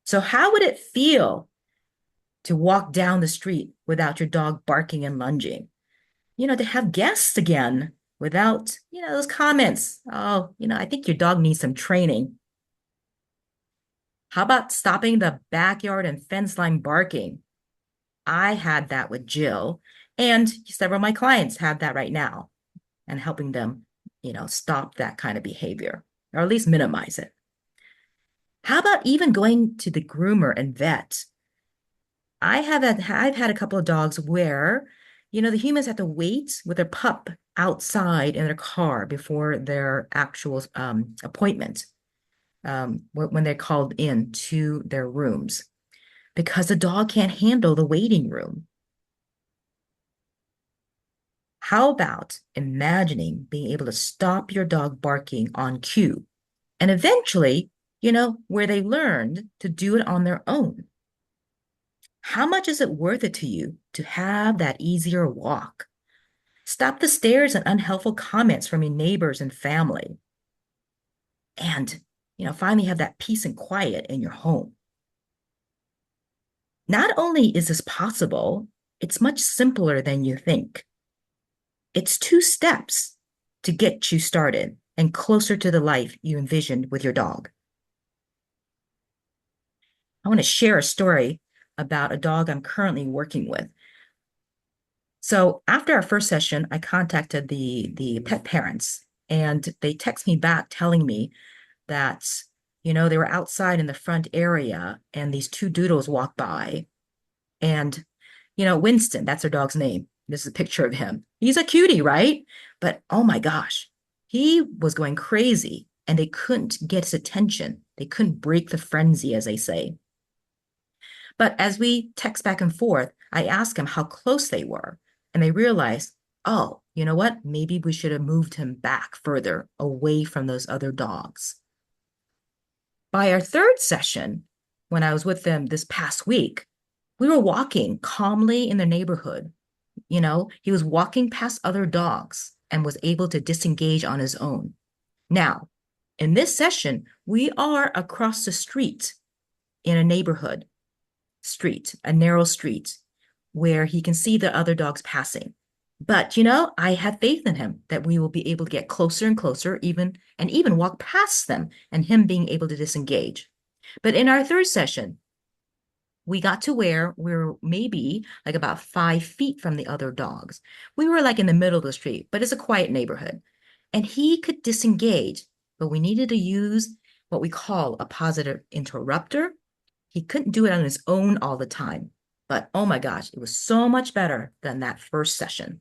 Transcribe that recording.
So how would it feel to walk down the street without your dog barking and lunging? To have guests again without, those comments. Oh, I think your dog needs some training. How about stopping the backyard and fence line barking? I had that with Jill, and several of my clients have that right now, and helping them, stop that kind of behavior or at least minimize it. How about even going to the groomer and vet? I've had a couple of dogs where, the humans have to wait with their pup outside in their car before their actual appointment, when they're called in to their rooms because the dog can't handle the waiting room. How about imagining being able to stop your dog barking on cue and eventually, where they learned to do it on their own? How much is it worth it to you to have that easier walk? Stop the stares and unhelpful comments from your neighbors and family. And, finally have that peace and quiet in your home. Not only is this possible, it's much simpler than you think. It's two steps to get you started and closer to the life you envisioned with your dog. I want to share a story about a dog I'm currently working with. So after our first session, I contacted the pet parents and they text me back telling me that, they were outside in the front area and these two doodles walked by. And, Winston, that's their dog's name. This is a picture of him. He's a cutie, right? But oh my gosh, he was going crazy and they couldn't get his attention. They couldn't break the frenzy, as they say. But as we text back and forth, I asked him how close they were. And they realized, oh, you know what? Maybe we should have moved him back further away from those other dogs. By our third session, when I was with them this past week, we were walking calmly in the neighborhood. He was walking past other dogs and was able to disengage on his own. Now, in this session, we are across the street in a neighborhood street, a narrow street, where he can see the other dogs passing. But, I have faith in him that we will be able to get closer and closer, even walk past them and him being able to disengage. But in our third session, we got to where we were maybe like about 5 feet from the other dogs. We were like in the middle of the street, but it's a quiet neighborhood. And he could disengage, but we needed to use what we call a positive interrupter. He couldn't do it on his own all the time. But oh my gosh, it was so much better than that first session.